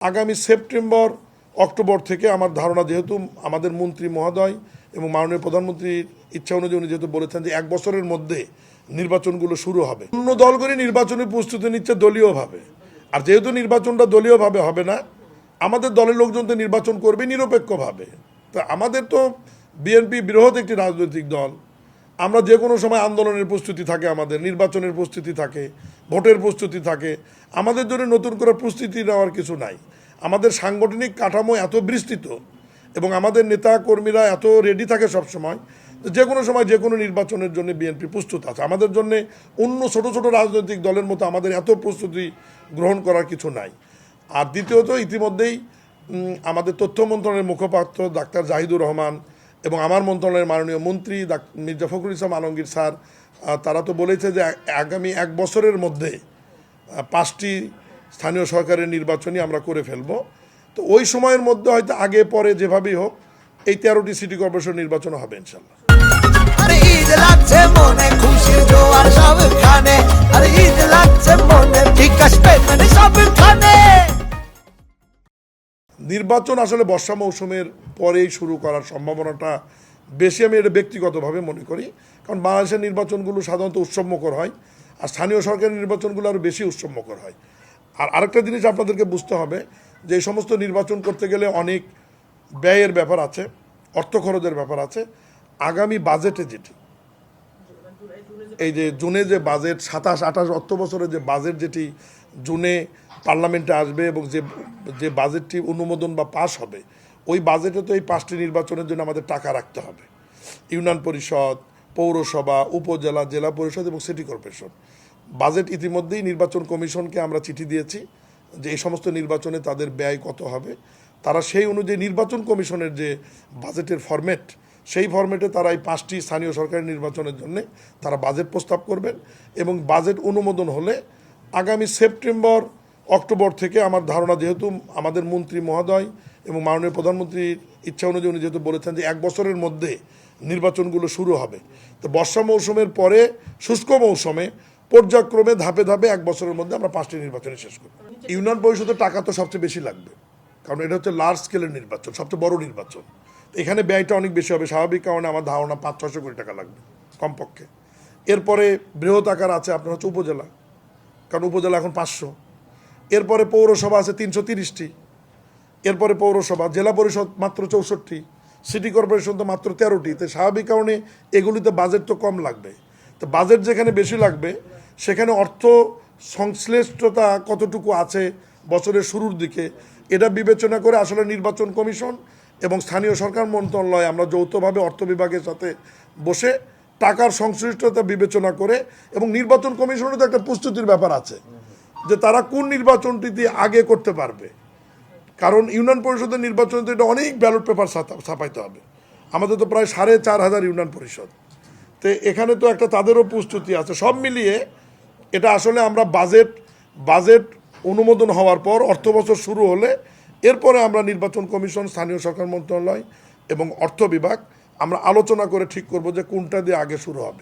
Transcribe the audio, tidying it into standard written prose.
আগামী September October থেকে আমার ধারণা, যেহেতু আমাদের মন্ত্রী মহোদয় এবং মাননীয় প্রধানমন্ত্রীর ইচ্ছা অনুযায়ী উনি যেহেতু বলেছেন যে 1 বছরের মধ্যে নির্বাচনগুলো শুরু হবে, অন্য দলগুলি নির্বাচনের প্রস্তুতি নিচ্ছে দলীয়ভাবে। আর যেহেতু নির্বাচনটা দলীয়ভাবে হবে না, আমাদের দলের লোকজন তো নির্বাচন করবে নিরপেক্ষভাবে। তা আমাদের তো বিএনপি বৃহৎ একটি রাজনৈতিক দল, আমরা যে কোনো সময় আন্দোলনের প্রস্তুতি থাকে, আমাদের নির্বাচনের প্রস্তুতি থাকে, ভোটের প্রস্তুতি থাকে। আমাদের জন্য নতুন করে প্রস্তুতি নেওয়ার কিছু নাই। আমাদের সাংগঠনিক কাঠামো এত বিস্তৃত এবং আমাদের নেতা কর্মীরা এত রেডি থাকে সবসময়, যে কোনো সময় যে কোনো নির্বাচনের জন্য বিএনপি প্রস্তুত আছে। আমাদের জন্য অন্য ছোট ছোট রাজনৈতিক দলের মতো আমাদের এত প্রস্তুতি গ্রহণ করার কিছু নাই। আর দ্বিতীয়ত, ইতিমধ্যেই আমাদের তথ্য মন্ত্রণালয়ের মুখপাত্র ডাক্তার জাহিদুর রহমান এবং আমার মন্ত্রণালয়ের মাননীয় মন্ত্রী মির্জা ফখরুল ইসলাম আলমগীর স্যার, তারা তো বলেছে যে আগামী 1 বছরের মধ্যে 5টি স্থানীয় সরকারের নির্বাচনই আমরা করে ফেলব। তো ওই সময়ের মধ্যে হয়তো আগে পরে যেভাবেই হোক এই 13টি সিটি কর্পোরেশন নির্বাচন হবে ইনশাল্লাহ। নির্বাচন আসলে বর্ষা মৌসুমের পরেই শুরু করার সম্ভাবনাটা বেশি, আমি এটা ব্যক্তিগতভাবে মনে করি। কারণ বাংলাদেশের নির্বাচনগুলো সাধারণত উৎসবমুখর হয়, আর স্থানীয় সরকারের নির্বাচনগুলো আরও বেশি উৎসবমুখর হয়। আর আরেকটা জিনিস আপনাদেরকে বুঝতে হবে যে এই সমস্ত নির্বাচন করতে গেলে অনেক ব্যয়ের ব্যাপার আছে, অর্থ খরচের ব্যাপার আছে। আগামী বাজেটে যেটি, এই যে জুনে যে বাজেট 27-28 অর্থ বছরের যে বাজেট যেটি জুনে পার্লামেন্টে আসবে এবং যে বাজেটটি অনুমোদন বা পাস হবে, ওই বাজেটে তো এই 5টি নির্বাচনের জন্য আমাদের টাকা রাখতে হবে। ইউনিয়ন পরিষদ, পৌরসভা, উপজেলা, জেলা পরিষদ এবং সিটি কর্পোরেশন। বাজেট ইতিমধ্যেই নির্বাচন কমিশনকে আমরা চিঠি দিয়েছি যে এই সমস্ত নির্বাচনে তাদের ব্যয় কত হবে। তারা সেই অনুযায়ী নির্বাচন কমিশনের যে বাজেটের ফরম্যাট, সেই ফরম্যাটে তারা এই 5টি স্থানীয় সরকারি নির্বাচনের জন্য তারা বাজেট প্রস্তাব করবেন এবং বাজেট অনুমোদন হলে আগামী সেপ্টেম্বর অক্টোবর থেকে আমার ধারণা, যেহেতু আমাদের মন্ত্রী মহোদয় এবং মাননীয় প্রধানমন্ত্রীর ইচ্ছা অনুযায়ী উনি যেহেতু বলেছেন যে 1 বছরের মধ্যে নির্বাচনগুলো শুরু হবে, তো বর্ষা মৌসুমের পরে শুষ্ক মৌসুমে পর্যায়ক্রমে ধাপে ধাপে 1 বছরের মধ্যে আমরা 5টি নির্বাচনে শেষ করব। ইউনিয়ন পরিষদের টাকা তো সবচেয়ে বেশি লাগবে, কারণ এটা হচ্ছে লার্জ স্কেলের নির্বাচন, সবচেয়ে বড় নির্বাচন। এখানে ব্যয়টা অনেক বেশি হবে, স্বাভাবিক কারণে আমার ধারণা 500-600 কোটি টাকা লাগবে কমপক্ষে। এরপরে বৃহৎ আকার আছে আপনার হচ্ছে উপজেলা, কারণ উপজেলা এখন 500। এরপরে পৌরসভা আছে 330টি, এরপরে পৌরসভা, জেলা পরিষদ মাত্র 64, সিটি কর্পোরেশন তো মাত্র 13টি। তো স্বাভাবিক কারণে এগুলিতে বাজেট তো কম লাগবে। তো বাজেট যেখানে বেশি লাগবে সেখানে অর্থ সংশ্লিষ্টতা কতটুকু আছে বছরের শুরুর দিকে, এটা বিবেচনা করে আসলে নির্বাচন কমিশন এবং স্থানীয় সরকার মন্ত্রণালয় আমরা যৌথভাবে অর্থ বিভাগের সাথে বসে টাকার সংশ্লিষ্টতা বিবেচনা করে, এবং নির্বাচন কমিশনের তো একটা প্রস্তুতির ব্যাপার আছে যে তারা কোন নির্বাচনটি দিয়ে আগে করতে পারবে। কারণ ইউনিয়ন পরিষদের নির্বাচনে তো এটা অনেক ব্যালট পেপার ছাপাইতে হবে। আমাদের তো প্রায় 4500 ইউনিয়ন পরিষদ, তো এখানে তো একটা তাদেরও প্রস্তুতি আছে। সব মিলিয়ে এটা আসলে আমরা বাজেট অনুমোদন হওয়ার পর অর্থ বছর শুরু হলে এরপরে আমরা নির্বাচন কমিশন, স্থানীয় সরকার মন্ত্রণালয় এবং অর্থ বিভাগ আমরা আলোচনা করে ঠিক করব যে কোনটা দিয়ে আগে শুরু হবে।